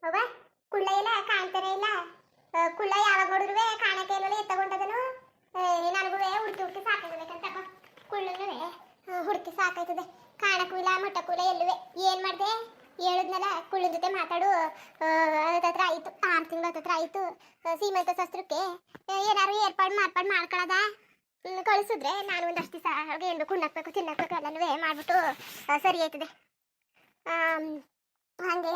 ಅವ್ವ ಕುಳ್ಳ ಇಲ್ಲ ಕಾಣ್ತಾನೆ ಇಲ್ಲ. ಕುಳ್ಳ ಯಾವಾಗ ನೋಡಿದ್ರುವೆ ಕಾಣಕ್ಕೆ ಇಲ್ಲ ಎತ್ತಗೊಂಡದನು. ನನಗೂ ಹುಡುಕಿ ಹುಡುಕಿ ಸಾಕಾಗಬೇಕಂತ ಕುಳ್ಳನು ಹುಡುಕಿ ಸಾಕಾಯ್ತದೆ. ಕಾಣಕ್ಕೂ ಇಲ್ಲ ಮಟ್ಟಕ್ಕೂ ಇಲ್ಲ ಎಲ್ಲುವೆ. ಏನ್ ಮಾಡ್ದೆ ಹೇಳಿದ್ನಲ್ಲ ಕುಳ್ಳನ ಜೊತೆ ಮಾತಾಡು. ಹತ್ರ ಆಯ್ತು 6 ತಿಂಗಳು ಹತ್ರ ಆಯ್ತು. ಸೀಮಂತ ಶಸ್ತ್ರಕ್ಕೆ ಏನಾರು ಏರ್ಪಾಡು ಮಾಡ್ಕೊಳ್ಳೋದ ಕಳಿಸಿದ್ರೆ ನಾನು ಒಂದಷ್ಟು ದಿವಸ ಏನು ಕುಣ್ಣಾಕ್ಬೇಕು ತಿನ್ನಕ್ಬೇಕು ಎಲ್ಲನೂ ಮಾಡ್ಬಿಟ್ಟು ಸರಿ ಆಯ್ತದೆ. ಹಂಗೆ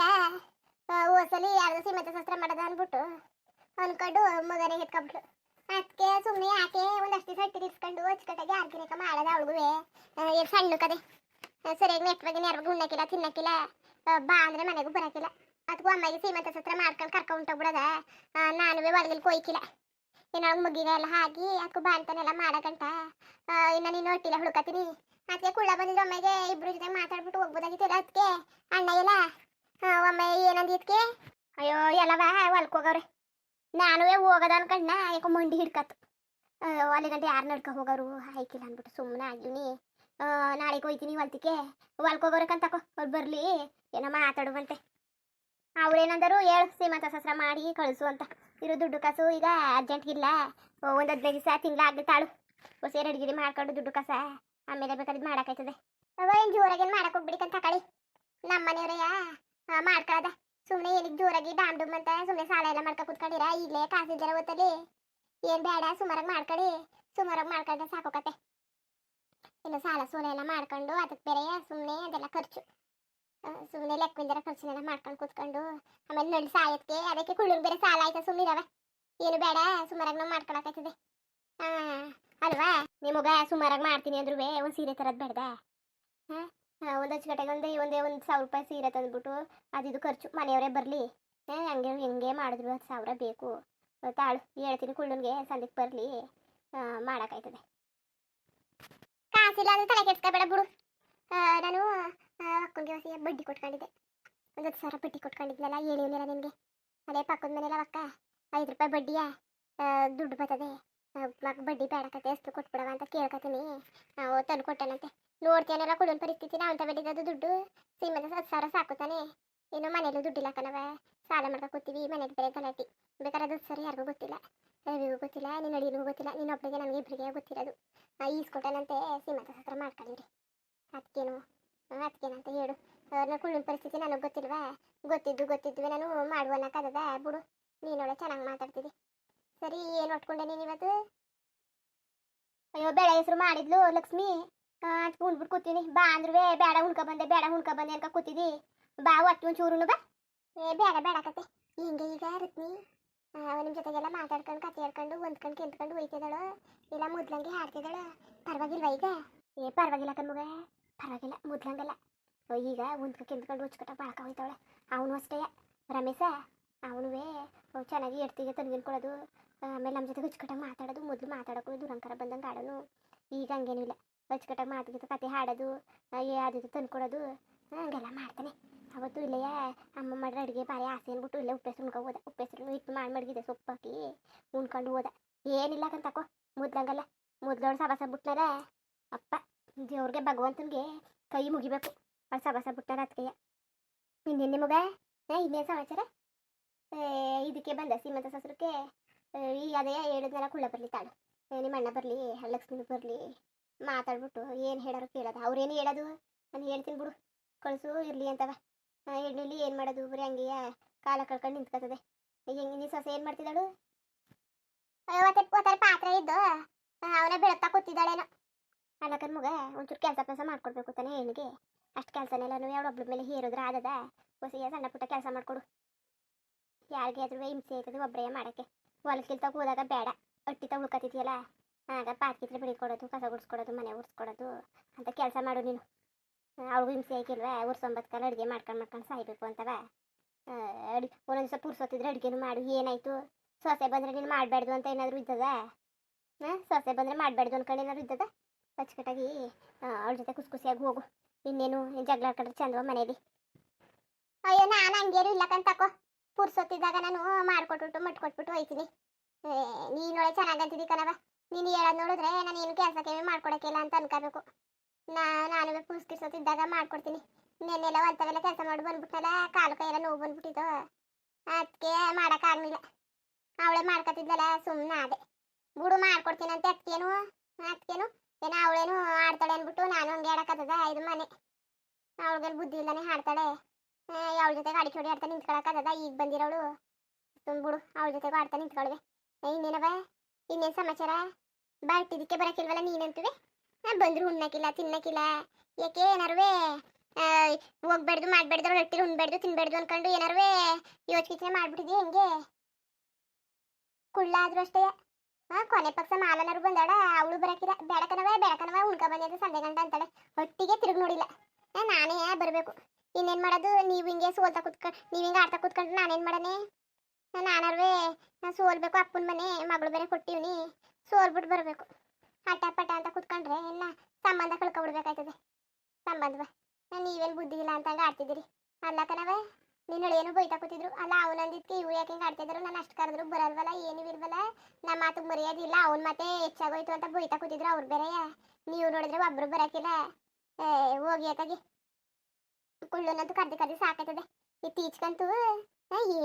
ಓಸಲಿ ಯಾರ್ದು ಸೀಮಂತ ಶಾಸ್ತ್ರ ಮಾಡೋದ ಅಂದ್ಬಿಟ್ಟು ಅನ್ಕೊಂಡು ಮಗನೇ ಎತ್ಕೊಬಿಟ್ಲು. ಅದಕ್ಕೆ ಸುಮ್ಮನೆ ಯಾಕೆ ಒಂದಷ್ಟು ದಿವಸ ಇಟ್ಟಿರಿಸ್ಕೊಂಡು ಅಚ್ಚುಕಟ್ಟಾಗಿ ಆರ್ಗಿನೇಕ ಮಾಡೋದ ಅವಳಿಗೂ ಏನು ಸಣ್ಣ ಕದೆ ಸರಿಯಾಗಿ ನೆಟ್ವಾಗಿ ನೆರವಾಗಿ ಉಣ್ಣಕ್ಕಿಲ್ಲ ತಿನ್ನಕ್ಕಿಲ್ಲ. ಬಾ ಅಂದ್ರೆ ಮನೆಗೂ ಬರೋಕ್ಕಿಲ್ಲ. ಅದಕ್ಕೂ ಅಮ್ಮಗೆ ಸೀಮಂತ ಶಾಸ್ತ್ರ ಮಾಡ್ಕೊಂಡು ಕರ್ಕೊಂಡೋಗ್ಬಿಡೋದ. ನಾನು ಒಳಗಿಲ್ ಕೊಯ್ಕಿಲ್ಲ ಏನಾಗ ಮುಗಿನ ಎಲ್ಲ ಹಾಕಿ ಅದಕ್ಕೂ ಬಾ ಅಂತಾನೆಲ್ಲ ಮಾಡಕಂಟ ಇನ್ನು ನೀನು ಹೊಟ್ಟಿಲ್ಲ ಹುಡುಕತೀನಿ. ಅದಕ್ಕೆ ಕುಳ್ಳ ಬಂದಿದ್ದು ಅಮ್ಮಗೆ ಇಬ್ರು ಜೊತೆ ಮಾತಾಡ್ಬಿಟ್ಟು ಹೋಗ್ಬೋದಾಗಿತ್ತು. ಅದಕ್ಕೆ ಅಣ್ಣ ಎಲ್ಲ ಒಮ್ಮೆ ಏನಂದಿದ್ಕೆ ಅಯ್ಯೋ ಎಲ್ಲವ ಹೊಲ್ಕೋಗವ್ರೆ. ನಾನು ಹೋಗೋದ ಅನ್ಕಂಡ ಯಾಕೋ ಮಂಡಿ ಹಿಡ್ಕತ್ತು. ಅಲ್ಲಿ ಗಂಟೆ ಯಾರು ನಡ್ಕೊ ಹೋಗೋರು ಆಯ್ಕಿಲ್ಲ ಅಂದ್ಬಿಟ್ಟು ಸುಮ್ಮನೆ ಆಗಿವ್ನಿ. ನಾಳೆಗೆ ಹೋಯ್ತೀನಿ ಹೊಲ್ತಿಕೆ ಹೊಲ್ಕೋಗೋರೆ ಕಂತಕೋ ಅವ್ರು ಬರಲಿ ಏನೋ ಮಾತಾಡುವಂತೆ. ಅವ್ರೇನಂದರು ಹೇಳು ಸೀಮಂತ ಶಾಸ್ತ್ರ ಮಾಡಿ ಕಳಿಸು ಅಂತ. ಇರೋ ದುಡ್ಡು ಕಾಸು ಈಗ ಅರ್ಜೆಂಟ್ಗಿಲ್ಲ. ಒಂದು 15 ದಿವಸ ತಿಂಗಳಾಗ್ಲಿ ತಾಳು. ಹೊಸ ಅಡಿಗೆ ಮಾಡ್ಕೊಂಡು ದುಡ್ಡು ಕಾಸ ಆಮೇಲೆ ಬೇಕಾದ್ರೆ ಮಾಡೋಕ್ಕಾಯ್ತದೆ. ಅವ ಏನು ಜೋರಾಗೇನು ಮಾಡಕ್ಕೆ ಹೋಗ್ಬಿಡಿಕಂತ ತಗೊಳ್ಳಿ. ನಮ್ಮ ಮನೆಯವರಯ್ಯ ಮಾಡ್ಕೊಳ್ಳೋದ ಸುಮ್ಮನೆ ಏನಿಗೆ ಜೋರಾಗಿ ಡಾಮ್ ಡುಮ್ ಅಂತ ಸುಮ್ಮನೆ ಸಾಲ ಎಲ್ಲ ಮಾಡ್ಕೊ ಕುತ್ಕೊಂಡಿರ. ಇಲ್ಲೇ ಕಾಸಿಲ್ದಿರ ಹೊತ್ತಲ್ಲಿ ಏನು ಬೇಡ ಸುಮಾರಾಗಿ ಮಾಡ್ಕೊಳ್ಳಿ. ಸುಮಾರಾಗಿ ಮಾಡ್ಕೊಂಡ್ರೆ ಸಾಕೋಕತ್ತೆ. ಇನ್ನು ಸಾಲ ಸೋಲ ಎಲ್ಲ ಮಾಡ್ಕೊಂಡು ಅದಕ್ಕೆ ಬೇರೆ ಸುಮ್ಮನೆ ಅದೆಲ್ಲ ಖರ್ಚು. ಸುಮ್ಮನೆ ಲೆಕ್ಕವಿಲ್ದರ ಖರ್ಚನ್ನೆಲ್ಲ ಮಾಡ್ಕೊಂಡು ಕೂತ್ಕೊಂಡು ಆಮೇಲೆ ನಳ್ಳಿ ಸಾಯತ್ಕೆ ಅದಕ್ಕೆ ಕುಳ್ಳನ್ ಬೇರೆ ಸಾಲ ಆಯ್ತಾ ಸುಮ್ಮನಿರವ. ಏನು ಬೇಡ ಸುಮಾರಾಗಿ ನಾವು ಮಾಡ್ಕೊಳಕಾಯ್ತದೆ ಅಲ್ವಾ. ನಿಮಗ ಸುಮಾರಾಗಿ ಮಾಡ್ತೀನಿ ಅಂದ್ರೂ ಒಂದು ಸೀರೆ ತರದ್ ಬೇಡ್ದ. ಒಂದು ಅಚ್ಚುಕಟ್ಟೆಗೆ ಒಂದೇ 1,000 ರೂಪಾಯಿ ಸೀರೆ ತಂದ್ಬಿಟ್ಟು ಅದಿದು ಖರ್ಚು ಮನೆಯವರೇ ಬರಲಿ. ಹಂಗೆ ಹೆಂಗೆ ಮಾಡಿದ್ರು 10,000 ಬೇಕು. ತಾಳು ಹೇಳ್ತೀನಿ ಕುಳ್ಳನ್ಗೆ ಸಂದಕ್ಕೆ ಬರಲಿ ಮಾಡೋಕ್ಕಾಯ್ತದೆ. ಕಾಸಿಲ್ಲ ಅಂದ್ರೆ ತಲೆ ಕೆಡ್ಸ್ಕೊಬೇಡ ಬಿಡು. ನಾನು ಅಕ್ಕನಿಗೆ ಹೊಸ ಬಡ್ಡಿ ಕೊಟ್ಕೊಂಡಿದ್ದೆ. 10,000 ಬಡ್ಡಿ ಕೊಟ್ಕೊಂಡಿದ್ನಲ್ಲ ಹೇಳಿವ್ನಲ್ಲ ನಿನಗೆ. ಅದೇ ಪಕ್ಕದ ಮನೇಲಿ ಅವಕ್ಕ 5 ರೂಪಾಯಿ ಬಡ್ಡಿಯ ದುಡ್ಡು ಬರ್ತದೆ. ಬಡ್ಡಿ ಬೇಡಕತ್ತೆ ಎಷ್ಟು ಕೊಟ್ಬಿಡವ ಅಂತ ಕೇಳ್ಕತೀನಿ. ನಾವು ತಂದು ಕೊಟ್ಟನಂತೆ. ನೋಡ್ತೀಯನೆಲ್ಲ ಕುಳ್ಳನ ಪರಿಸ್ಥಿತಿ ನಾವು ಅಂತ ಬೆಟ್ಟಿದ್ದು ದುಡ್ಡು ಸೀಮಂತ 10,000 ಸಾಕುತ್ತಾನೆ. ಏನೋ ಮನೇಲೂ ದುಡ್ಡಿಲ್ಲ ಕಣವ. ಸಾಲ ಮಾಡ್ಕೊ ಕೂತೀವಿ ಮನೆಗೆ ಬೇರೆ ಗಲಾಟಿ. ಬೇಕಾದ್ರೆ ಅದು ಸರಿ ಯಾರಿಗೂ ಗೊತ್ತಿಲ್ಲ. ರವಿಗೂ ಗೊತ್ತಿಲ್ಲ ನಿನ್ನ ಅಡಿಗೂ ಗೊತ್ತಿಲ್ಲ. ನಿನ್ನೊಬ್ಬರಿಗೆ ನನಗೆ ಇಬ್ಬರಿಗೆ ಗೊತ್ತಿರೋದು. ಈಸ್ಕೊಟ್ಟನಂತೆ ಸೀಮಂತ ಶಾಸ್ತ್ರ ಮಾಡ್ಕೊಂಡಿರಿ. ಅದಕ್ಕೇನಂತ ಹೇಳು. ನನ್ನ ಕುಳ್ಳನ ಪರಿಸ್ಥಿತಿ ನನಗೆ ಗೊತ್ತಿಲ್ವಾ. ಗೊತ್ತಿದ್ವಿ ನಾನು ಮಾಡುವನ್ನಕ್ಕದ ಬಿಡು. ನೀನೊಳ್ಳೆ ಚೆನ್ನಾಗಿ ಮಾತಾಡ್ತಿದ್ದಿ. ಸರಿ ಏನು ಒಟ್ಕೊಂಡೆ ನೀನು ಇವತ್ತು? ಅಯ್ಯೋ ಬೆಳೆ ಹೆಸರು ಮಾಡಿದ್ಲು ಲಕ್ಷ್ಮಿ. ಉಣ್ಬಿಟ್ಟು ಕೂತೀನಿ. ಬಾ ಅಂದ್ರೂ ಬೇಡ ಉಣ್ಕೊ ಬಂದೆ ಅನ್ಕ ಕೂತಿದ್ದಿ. ಬಾ ಒಟ್ಟು ಒಂಚೂರು ಬಾ. ಬೇಡ ಕತೆ ಹಿಂಗೆ ಈಗ ರತ್ನಿ ನಿಮ್ಮ ಜೊತೆಗೆಲ್ಲ ಮಾತಾಡ್ಕೊಂಡು ಕತೆ ಹೇಳ್ಕೊಂಡು ಹೊಂದ್ಕೊಂಡು ಕೆಂತ್ಕೊಂಡು ಹೋಯ್ತಿದ್ದಾಳು. ಇಲ್ಲ ಮೊದ್ಲಂಗೆ ಹಾಡ್ತಿದ್ದಾಳು. ಪರವಾಗಿಲ್ವಾ ಈಗ? ಪರವಾಗಿಲ್ಲ ಕಣ್ಮಗ ಪರವಾಗಿಲ್ಲ ಮೊದ್ಲಂಗಲ್ಲ. ಈಗ ಕೆಂತ್ಕೊಂಡು ಹುಚ್ಕಟ್ಟ ಬಾಳ್ಕ ಹೋಯ್ತಾವಳೆ. ಅವನು ಅಷ್ಟೇ ರಮೇಶ ಅವನು ಚೆನ್ನಾಗಿ ಎಡ್ತಿಗೆ ತಂದ್ಕೊಡೋದು. ಆಮೇಲೆ ನಮ್ಮ ಜೊತೆ ಹುಚ್ಕಟ್ಟಾಗಿ ಮಾತಾಡೋದು. ಮೊದಲು ಮಾತಾಡೋಕ್ಕೂ ದುರಂಕಾರ ಬಂದಂಗೆ ಆಡೋನು. ಈಗ ಹಂಗೇನೂ ಇಲ್ಲ. ಹುಚ್ಕಟ್ಟಾಗಿ ಮಾತಿಗೆ ಕತೆ ಹಾಡೋದು ಅದು ತಂದ್ಕೊಡೋದು ಹಂಗೆಲ್ಲ ಮಾಡ್ತಾನೆ. ಅವತ್ತು ಇಲ್ಲೇ ಅಮ್ಮ ಮಾಡ್ರೆ ಅಡುಗೆ ಭಾರಿ ಆಸೆ ಅಂದ್ಬಿಟ್ಟು ಇಲ್ಲೇ ಉಪ್ಪೆಸ್ರು ಉಣ್ಕೊ ಹೋದ. ಉಪ್ಪೆಸ್ರು ಹಿಟ್ಟು ಮಾಡಿ ಮಡಗಿದೆ ಸೊಪ್ಪು ಹಾಕಿ ಉಣ್ಕೊಂಡು ಹೋದ. ಏನಿಲ್ಲ ಕಂತಕೋ ಮೊದ್ಲಂಗಲ್ಲ. ಮೊದ್ಲವಳು ಸಬಸ ಬಿಟ್ನಾರ ಅಪ್ಪ ದೇವ್ರಿಗೆ ಭಗವಂತನಿಗೆ ಕೈ ಮುಗಿಬೇಕು. ಅವಳು ಸಬಸ ಬಿಟ್ಟಾರ ಅದಕ್ಕೆ. ಇನ್ನೇನು ನಿಮಗ ಇನ್ನೇನು ಸಮಾಚಾರ? ಇದಕ್ಕೆ ಬಂದ ಸೀಮಂತ ಶಾಸ್ತ್ರಕ್ಕೆ ಈ ಅದೇ ಹೇಳಿದ್ನೆಲ್ಲ ಕುಳ್ಳ ಬರಲಿ ತಾಳು. ನಿಮ್ಮ ಅಣ್ಣ ಬರಲಿ ಲಕ್ಷ್ಮೀನು ಬರಲಿ ಮಾತಾಡ್ಬಿಟ್ಟು ಏನು ಹೇಳೋರು ಕೇಳೋದು. ಅವ್ರೇನು ಹೇಳೋದು ನಾನು ಹೇಳ್ತೀನಿ ಬಿಡು ಕಳಿಸು ಇರಲಿ ಅಂತವ. ಎಣ್ಣೆಲಿ ಏನು ಮಾಡೋದು ಬರೀ ಹಂಗೆಯ ಕಾಲ ಕಳ್ಕೊಂಡು ನಿಂತ್ಕೊತದೆ. ಹೆಂಗೆ ನೀ ಸೊಸೆ ಏನು ಮಾಡ್ತಿದ್ದಾಳು? ಒತ್ತಾರೆ ಪಾತ್ರೆ ಇದ್ದು ಅವನೇ ಬೆಳಗ್ತಾ ಕೂತಿದ್ದಾಳೇನೋ. ಅಲ್ಲಕನ್ ಮಗ ಒಂಚೂರು ಕೆಲಸ ಮಾಡ್ಕೊಡ್ಬೇಕು ತಾನೆ ಹೆಣ್ಣಿಗೆ. ಅಷ್ಟು ಕೆಲಸನೆಲ್ಲ ಅವಳೊಬ್ಳ ಮೇಲೆ ಹೇರಿದ್ರೆ ಆದದ. ಹೊಸಿಗೆ ಸಣ್ಣ ಪುಟ್ಟ ಕೆಲಸ ಮಾಡಿಕೊಡು. ಯಾರಿಗೆ ಆದ್ರೂ ಹಿಂಸೆ ಆಯ್ತದೆ ಒಬ್ಬರೇ ಮಾಡೋಕ್ಕೆ. ಹೊಲಕ್ಕಿಲ್ತ ಹೋದಾಗ ಬೇಡ ಅಟ್ಟಿತ ಉಳ್ಕೊತಿದ್ಯಲ್ಲ ಆಗ ಪಾತ್ಕಿತ್ರೆ ಬೆಳಿಕೊಡೋದು ಕಸ ಗುಡಿಸ್ಕೊಡೋದು ಮನೆ ಉರ್ಸ್ಕೊಡೋದು ಅಂತ ಕೆಲಸ ಮಾಡು ನೀನು. ಅವಳಿಗೂ ಹಿಂಸೆ ಆಯ್ಕಿಲ್ವ ಉರ್ಸೊಂಬತ್ಕಾಲ ಅಡುಗೆ ಮಾಡ್ಕೊಂಡು ಸಾಯ್ಬೇಕು ಅಂತವ. ಒಂದೊಂದು ದಿವಸ ಪುರ್ಸೊತ್ತಿದ್ರೆ ಅಡುಗೆನೂ ಮಾಡು. ಏನಾಯ್ತು ಸೊಸೆ ಬಂದರೆ ನೀನು ಮಾಡಬಾರ್ದು ಅಂತ ಏನಾದರೂ ಇದ್ದದ? ಸೊಸೆ ಬಂದರೆ ಮಾಡಬಾರ್ದು ಅನ್ಕೊಂಡು ಏನಾದ್ರು ಇದ್ದದ? ಅಚ್ಚುಕಟ್ಟಾಗಿ ಅವಳ ಜೊತೆ ಖುಷಿಯಾಗಿ ಹೋಗು. ಇನ್ನೇನು ಜಗಳ ಆಡ್ಕೊಂಡ್ರೆ ಚಂದವ ಮನೇಲಿ. ಅಯ್ಯೋ ನಾನು ಹಂಗೇನು ಇಲ್ಲಕ್ಕಂತಕೋ. ಪುರ್ಸೊತ್ತಿದ್ದಾಗ ನಾನು ಮಾಡಿಕೊಟ್ಬಿಟ್ಟು ಮಟ್ಕೊಟ್ಬಿಟ್ಟು ಹೋಯ್ತೀನಿ. ನೀನೊಳೆ ಚೆನ್ನಾಗಂತಿದ್ದಿ ಕಣವ. ನೀನು ಹೇಳೋದು ನೋಡಿದ್ರೆ ನಾನು ಏನು ಕೆಲಸಕ್ಕೆ ಮಾಡ್ಕೊಡೋಕ್ಕಿಲ್ಲ ಅಂತ ಅನ್ಕೋಬೇಕು. ನಾನು ಪುರ್ಸ್ಕಿರ್ಸೊತ್ತಿದ್ದಾಗ ಮಾಡ್ಕೊಡ್ತೀನಿ. ನೆನ್ನೆಲ್ಲ ಅಂಥವೆಲ್ಲ ಕೆಲಸ ಮಾಡಿ ಬಂದ್ಬಿಟ್ಟಲ್ಲ ಕಾಲು ಕೈಯೆಲ್ಲ ನೋವು ಬಂದ್ಬಿಟ್ಟಿದ್ದು. ಅದಕ್ಕೆ ಮಾಡೋಕ್ಕಾಗಲಿಲ್ಲ. ಅವಳೇ ಮಾಡ್ಕೊತಿದ್ದಲ್ಲ ಸುಮ್ಮನೆ ಅದೇ ಬಿಡು ಮಾಡ್ಕೊಡ್ತೀನಂತೆ ಅದಕ್ಕೇನು ಏನೋ ಅವಳೇನು ಆಡ್ತಾಳೆ ಅಂದ್ಬಿಟ್ಟು ನಾನು ಹಂಗೆ ಆಡಕ್ಕತ್ತದ ಇದು ಮನೆ ಅವಳಿಗೇನು ಬುದ್ಧಿ ಇಲ್ಲನೇ ಹಾಡ್ತಾಳೆ. ಅವಳ ಜೊತೆಗೆ ಅಡಿಕೆ ಹೊಡಿ ಆಡ್ತಾ ನಿಂತ್ಕೊಳಕ್ಕದ ಈಗ ಬಂದಿರೋಳು ಬಿಡು ಅವಳ ಜೊತೆಗೂ ಆಡ್ತಾ ನಿಂತ್ಕೊಳ್ವೆ. ಇನ್ನೇನವ ಇನ್ನೇನು ಸಮಾಚಾರ ಬಾಟಿದಕ್ಕೆ ಬರೋಕ್ಕಿಲ್ವಲ್ಲ ನೀನಂತುವೆ ಬಂದ್ರು ಉಣ್ಣಕ್ಕಿಲ್ಲ ತಿನ್ನಕ್ಕಿಲ್ಲ ಯಾಕೆ ಏನಾರುವೆ ಹೋಗ್ಬೇಡ್ದು ಮಾಡ್ಬೇಡ್ದು ರೊಟ್ಟಿ ಉಣ್ಬೇಡ್ದು ತಿನ್ಬೇಡ್ದು ಅನ್ಕೊಂಡು ಏನಾರುವೆ ಯೋಚನೆ ಮಾಡ್ಬಿಟ್ಟಿದ್ಯಾ ಹೆಂಗೆ ಕುಳ್ಳ ಆದ್ರೂ ಅಷ್ಟೇ. ಕೊನೆ ಪಕ್ಷ ಮಾಲನರು ಬಂದಾಳ ಅವಳು ಬರಕಿಲ್ಲ ಬೆಳಕನವ ಉಣ್ಕ ಬಂದಿದ್ದು ಸಂಜೆ ಗಂಟ ಅಂತಾಳೆ ಒಟ್ಟಿಗೆ ತಿರುಗಿ ನೋಡಿಲ್ಲ. ನಾನೇ ಬರಬೇಕು ಇನ್ನೇನು ಮಾಡೋದು ನೀವು ಹಿಂಗೆ ಸೋಲ್ತಾ ಕುತ್ಕೊಂಡು ನೀವು ಹಿಂಗೆ ಆಡ್ತಾ ಕುತ್ಕೊಂಡ್ರೆ ನಾನೇನು ಮಾಡನೆ ನಾನರ್ವೇ ಸೋಲ್ಬೇಕು ಅಪ್ಪನ ಮನೆ ಮಗಳು ಬೇರೆ ಕೊಟ್ಟಿವ್ನಿ ಸೋಲ್ಬಿಟ್ಟು ಬರಬೇಕು ಹಠ ಪಟ ಅಂತ ಕುತ್ಕೊಂಡ್ರೆ ಎಲ್ಲ ಸಂಬಂಧ ಕಳ್ಕೊಬಿಡ್ಬೇಕಾಯ್ತದೆ ಸಂಬಂಧವ ನೀವೇನು ಬುದ್ಧಿ ಇಲ್ಲ ಅಂತ ಆಡ್ತಿದ್ದೀರಿ ಅಲ್ಲ ಕಣವ ನೀನು ಏನು ಬೈತಾ ಕೂತಿದ್ರು ಅಲ್ಲ ಅವನಂದಿದ್ಕೆ ಇವ್ರು ಯಾಕೆ ಹಿಂಗೆ ಆಡ್ತಿದ್ರು ನಾನು ಅಷ್ಟು ಕರೆದ್ರು ಬರಲ್ವಲ್ಲ ಏನೂ ಇಲ್ವಲ್ಲ ನಮ್ಮ ಮಾತು ಮರ್ಯಾದಿಲ್ಲ ಅವ್ನ ಮತ್ತೆ ಹೆಚ್ಚಾಗೋಯ್ತು ಅಂತ ಬೈತಾ ಕೂತಿದ್ರು ಅವ್ರು ಬೇರೆ ನೀವು ನೋಡಿದ್ರೆ ಒಬ್ರು ಬರೋಕಿಲ್ಲ ಹೋಗಿ ಯಾಕಾಗಿ ಕುಳ್ಳನಂತೂ ಕರ್ದು ಸಾಕಾಯ್ತದೆ ಇತ್ತೀಚ್ಕಂತೂ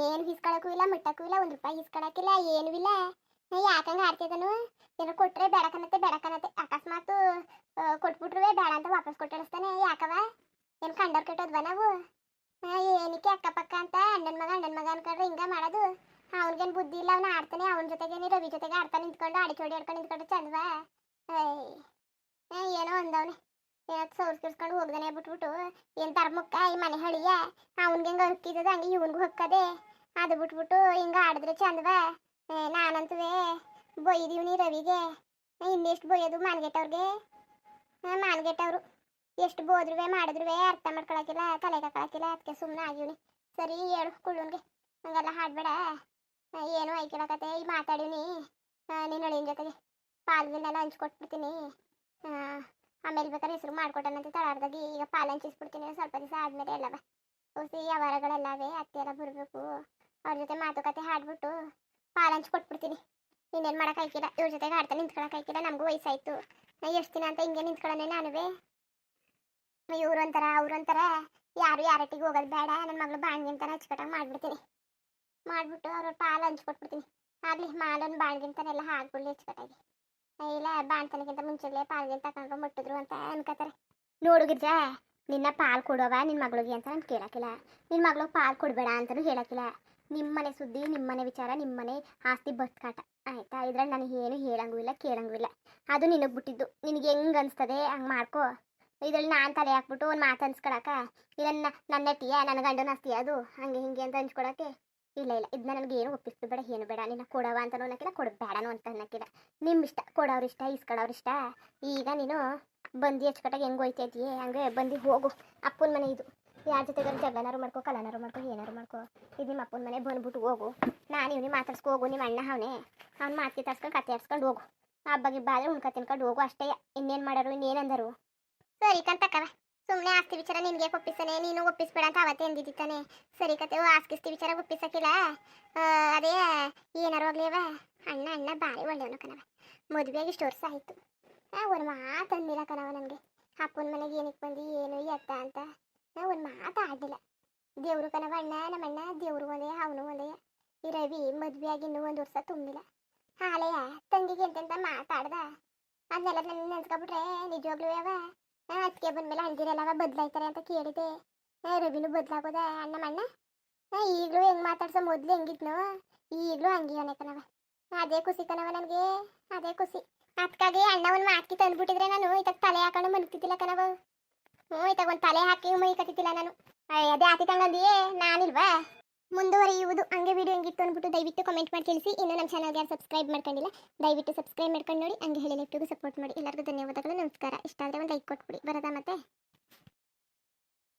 ಏನು ಹಿಸ್ಕೊಳಕ್ಕೂ ಇಲ್ಲ ಮುಟ್ಟಕ್ಕೂ ಇಲ್ಲ 1 ರೂಪಾಯಿ ಹಿಸ್ಕೊಳಕ್ಕಿಲ್ಲ ಏನೂ ಇಲ್ಲ ಯಾಕಂಗೆ ಆಡ್ತಿದ್ದನು ಏನೋ ಕೊಟ್ಟರೆ ಬೆಳಕನತ್ತೆ ಅಕಸ್ಮಾತ್ ಕೊಟ್ಬಿಟ್ರುವೆ ಬೇಡ ಅಂತ ವಾಪಸ್ ಕೊಟ್ಟಿಳಿಸ್ತಾನೆ ಯಾಕವ ಏನು ಕಂಡವ್ರು ಕೆಟ್ಟೋದ್ವ ನಾವು ಏನಕ್ಕೆ ಅಕ್ಕಪಕ್ಕ ಅಂತ ಅಣ್ಣನ ಮಗ ಅನ್ಕೊಂಡ್ರೆ ಹಿಂಗೆ ಮಾಡೋದು ಅವ್ನಿಗೇನು ಬುದ್ಧಿ ಇಲ್ಲ ಅವ್ನು ಆಡ್ತಾನೆ ಅವನ ಜೊತೆಗೆ ರವಿ ಜೊತೆಗೆ ಆಡ್ತಾ ನಿಂತ್ಕೊಂಡು ಅಡಿಕೆ ಹೊಡಿ ಆಡ್ಕೊಂಡು ನಿಂತ್ಕೊಂಡು ಚಂದವಾ ಏನೋ ಅಂದವನೆ ಏನೋ ಸೌರ್ಸ್ಕಿರ್ಸ್ಕೊಂಡು ಹೋಗ್ದಾನೆ ಬಿಟ್ಬಿಟ್ಟು ಏನು ತರ್ಮುಕ್ಕ ಈ ಮನೆ ಹಳಿಯ ಅವ್ನಿಗೆ ಹೆಂಗೆ ಹೊಕ್ಕಿದ್ದದ ಹಂಗೆ ಇವನ್ಗೂ ಹೊಕ್ಕದೆ ಅದು ಬಿಟ್ಬಿಟ್ಟು ಹಿಂಗೆ ಆಡಿದ್ರೆ ಚಂದವಾ ನಾನಂತೂ ಬೈದೀವ್ನಿ ರವಿಗೆ ಇನ್ನೆಷ್ಟು ಬೈಯೋದು ಮಾನ್ಗೆಟ್ಟವ್ರು ಎಷ್ಟು ಬೋದ್ರುವೆ ಮಾಡಿದ್ರುವೆ ಅರ್ಥ ಮಾಡ್ಕೊಳಕಿಲ್ಲ ತಲೆ ಹಾಕೊಳಕಿಲ್ಲ ಅದಕ್ಕೆ ಸುಮ್ಮನೆ ಆಗಿವ್ನಿ ಸರಿ ಹೇಳು ಕುಳ್ಳನ್ಗೆ ಹಂಗೆಲ್ಲ ಹಾಡ್ಬೇಡ ಏನು ಐಕಿಳಕತೆ ಈ ಮಾತಾಡೀನಿ ನೀನು ಅಳಿಯನ ಜೊತೆಗೆ ಪಾಲ್ಗಿನೆಲ್ಲ ಹಂಚ್ಕೊಟ್ಬಿಡ್ತೀನಿ ಆಮೇಲೆ ಬೇಕಾದ್ರೆ ಹೆಸರು ಮಾಡ್ಕೊಟ್ಟನಂತೆ ತಳಾರ್ದಾಗಿ ಈಗ ಪಾಲು ಹಂಚಿಸ್ಬಿಡ್ತೀನಿ ಸ್ವಲ್ಪ ದಿವಸ ಆದಮೇಲೆ ಎಲ್ಲವ ಹೊಸಿ ವ್ಯವಹಾರಗಳೆಲ್ಲವೇ ಅತ್ತೆ ಎಲ್ಲ ಬರಬೇಕು ಅವ್ರ ಜೊತೆ ಮಾತುಕತೆ ಹಾಡ್ಬಿಟ್ಟು ಪಾಲು ಹಂಚ್ಕೊಟ್ಬಿಡ್ತೀನಿ ಇನ್ನೇನು ಮಾಡೋಕ್ಕಾಯ್ಕಿಲ್ಲ ಇವ್ರ ಜೊತೆಗೆ ಆಡ್ತಾ ನಿಂತ್ಕೊಳಕ್ಕಾಯ್ಕಿಲ್ಲ ನಮಗೂ ವಯಸ್ಸಾಯ್ತು ಎಷ್ಟು ದಿನ ಅಂತ ಹಿಂಗೆ ನಿಂತ್ಕೊಳ್ಳೋಣ ನಾನುವೇ ಇವ್ರು ಅಂತಾರ ಅವ್ರು ಅಂತಾರ ಯಾರು ಯಾರಟ್ಟಿಗೆ ಹೋಗೋದು ಬೇಡ ನನ್ನ ಮಗಳು ಬಾಣ್ಗೆ ಅಂತಾನೆ ಹಚ್ಕಟ್ಟಾಗ ಮಾಡಿಬಿಟ್ಟು ಅವ್ರ ಪಾಲು ಹಂಚ್ಕೊಟ್ಬಿಡ್ತೀನಿ ಆಗಲಿ ಮಾಲನ್ ಬಾಣ್ಗಿಂತಾನೆಲ್ಲ ಹಾಕ್ಬಿಡ್ಲಿ ಹಚ್ಕಟ್ಟಾಗಿ ಇಲ್ಲ ಬಾಣ್ತನಕ್ಕಿಂತ ಮುಂಚೆಲೇ ಪಾಲ್ಗಿಂತ ತಗೊಂಡ್ರು ಮುಟ್ಟಿದ್ರು ಅಂತ ಅನ್ಕೋತಾರೆ. ನೋಡು ಗಿರ್ಜಾ ನಿನ್ನ ಪಾಲು ಕೊಡೋವ ನಿನ್ನ ಮಗಳಿಗೆ ಅಂತ ನಾನು ಕೇಳೋಕ್ಕಿಲ್ಲ ನಿನ್ನ ಮಗಳಿಗೆ ಪಾಲು ಕೊಡಬೇಡ ಅಂತಲೂ ಹೇಳೋಕ್ಕಿಲ್ಲ ನಿಮ್ಮನೆ ಸುದ್ದಿ ನಿಮ್ಮನೆ ವಿಚಾರ ನಿಮ್ಮನೆ ಆಸ್ತಿ ಬಟ್ಕಾಟ ಆಯಿತಾ ಇದ್ರಲ್ಲಿ ನನಗೆ ಏನು ಹೇಳಂಗೂ ಇಲ್ಲ ಕೇಳಂಗೂ ಇಲ್ಲ ಅದು ನಿನಗೆ ಬಿಟ್ಟಿದ್ದು ನಿನಗೆ ಹೆಂಗೆ ಅನಿಸ್ತದೆ ಹಂಗೆ ಮಾಡ್ಕೋ ಇದ್ರಲ್ಲಿ ನಾನು ತಲೆ ಹಾಕ್ಬಿಟ್ಟು ಒಂದು ಮಾತು ಅನ್ಸ್ಕೊಳಕ ಇಲ್ಲ ನನ್ನ ಟೀಯ ನನ್ನ ಗಂಡನ ಆಸ್ತಿ ಅದು ಹಂಗೆ ಹಿಂಗೆ ಅಂತ ಹಂಚ್ಕೊಳಕ್ಕೆ ಇಲ್ಲ ಇದನ್ನ ನನಗೆ ಏನು ಒಪ್ಪಿಸ್ಬೇಡ ಏನು ಬೇಡ ನಿನ್ನ ಕೊಡವ ಅಂತಲೂ ಅನ್ನೋಕ್ಕಿಲ್ಲ ಕೊಡಬೇಡನು ಅಂತ ಅನ್ನೋಕ್ಕಿಲ್ಲ ನಿಮ್ಮ ಇಷ್ಟ ಕೊಡೋರು ಇಷ್ಟ ಇಸ್ಕೊಳ್ಳೋರು ಇಷ್ಟ ಈಗ ನೀನು ಬಂದು ಹೆಚ್ಕಟ್ಟಾಗ ಹೆಂಗೆ ಹೋಯ್ತೈತಿಯೇ ಹಂಗೆ ಬಂದು ಹೋಗು ಅಪ್ಪನ ಮನೆ ಇದು ಯಾರ ಜೊತೆಗಾರು ಜಗಳನಾರು ಮಾಡ್ಕೋ ಕಲನಾರು ಮಾಡ್ಕೋ ಏನಾರು ಮಾಡ್ಕೋ ಇದು ನಿಮ್ಮ ಅಪ್ಪನ ಮನೆ ಬಂದ್ಬಿಟ್ಟು ಹೋಗು ನಾನು ಇವನಿಗೆ ಮಾತಾಡ್ಸ್ಕೊ ಹೋಗು ನಿಮ್ಮ ಅಣ್ಣ ಅವ್ನು ಮಾತು ತರ್ಸ್ಕೊಂಡು ಕತೆ ಆಡ್ಸ್ಕೊಂಡು ಹೋಗು ಹಬ್ಬಗೆ ಬಾದ್ರೆ ಉಣ್ಕ ತಿನ್ಕೊಂಡು ಹೋಗು ಅಷ್ಟೇ ಇನ್ನೇನು ಮಾಡೋರು ಇನ್ನೇನಂದರು ಸರಿ ಕಂತಕ್ಕವ ಸುಮ್ಮನೆ ಆಸ್ತಿ ವಿಚಾರ ನಿನಗೆ ಒಪ್ಪಿಸ್ತಾನೆ ನೀನು ಒಪ್ಪಿಸ್ಬೇಡ ಅಂತ ಅವತ್ತೇ ಎಂದಿದ್ದಾನೆ ಸರಿ ಕತೆ ಆಸ್ತಿ ವಿಚಾರ ಒಪ್ಪಿಸಕ್ಕಿಲ್ಲ ಅದೇ ಏನಾರು ಹೋಗ್ಲೇವ ಅಣ್ಣ ಭಾರಿ ಒಳ್ಳೆಯವನು ಕಣವ ಮದುವೆಗೆ ಇಷ್ಟು ವರ್ಷ ಆಯಿತು ಒಂದು ಮಾತು ಅಂದಿಲ್ಲ ಕಣವ ನನಗೆ ಅಪ್ಪನ ಮನೆಗೆ ಏನಕ್ಕೆ ಬಂದು ಏನು ಎತ್ತ ಅಂತ ಒಂದು ಮಾತು ಆಡಿಲ್ಲ ದೇವರು ಕಣವ ನಮ್ಮಣ್ಣ ದೇವರು ಒಂದೇ ಅವನು ಒಂದೇ ಈ ರವಿ ಮದುವೆಯಾಗಿ ಇನ್ನೂ 1 ವರ್ಷ ತುಂಬಿಲ್ಲ ಹಾಲೆಯ ತಂಗಿಗೆ ಎಂತೆಂತ ಮಾತಾಡ್ದ ಅದನ್ನೆಲ್ಲ ನನ್ನ ನೆನ್ಸ್ಕೊಬಿಟ್ರೆ ನಿಜವಾಗ್ಲೂ ಯಾವ ಅದಕ್ಕೆ ಬಂದ್ಮೇಲೆ ಹಂಗಿರಲ್ಲವ ಬದಲಾಯ್ತಾರೆ ಅಂತ ಕೇಳಿದೆ ರವಿನೂ ಬದಲಾಗೋದ ನಮ್ಮಣ್ಣ ಈಗಲೂ ಹೆಂಗೆ ಮಾತಾಡ್ಸೋ ಮೊದಲು ಹೆಂಗಿದ್ನೋ ಈಗಲೂ ಹಂಗಿಯವನೇ ಕಣವ ಅದೇ ಖುಷಿ ಕಣವ ನನಗೆ ಅದೇ ಖುಷಿ ಅದಕ್ಕಾಗಿ ಅಣ್ಣ ಒಂದು ಮಾತ್ಕಿ ತಂದ್ಬಿಟ್ಟಿದ್ರೆ ನಾನು ಇತ್ತಾಗ ತಲೆ ಹಾಕೊಂಡು ಮನ್ಕಿದ್ದಿಲ್ಲ ಕಣವ ಇತ್ತಾಗ ಒಂದು ತಲೆ ಹಾಕಿ ಮೈ ಕತ್ತಿದ್ದಿಲ್ಲ ನಾನು ಅದೇ ಆತಿತಂಗಂದಿಯೇ ನಾನಿಲ್ವಾ ಮುಂದುವರಿಯುವುದು ಹಂಗೆ ವಿಡಿಯೋ ಹೆಂಗಿತ್ತು ಅಂದ್ಬಿಟ್ಟು ದಯವಿಟ್ಟು ಕಮೆಂಟ್ ಮಾಡಿ ತಿಳಿಸಿ ಇನ್ನು ನಮ್ಮ ಚಾನಲ್ಗೆ ಯಾರು ಸಬ್ಸ್ಕ್ರೈಬ್ ಮಾಡ್ಕೊಂಡಿಲ್ಲ ದಯವಿಟ್ಟು ಸಬ್ಸ್ಕ್ರೈಬ್ ಮಾಡ್ಕೊಂಡು ನೋಡಿ ಹಂಗೆ ಹೇಳಿ ಸಪೋರ್ಟ್ ಮಾಡಿ ಎಲ್ಲರಿಗೂ ಧನ್ಯವಾದಗಳು ನಮಸ್ಕಾರ ಇಷ್ಟ ಆದರೆ ಒಂದು ಲೈಕ್ ಕೊಟ್ಬಿಡಿ ಬರೋದಾ ಮತ್ತೆ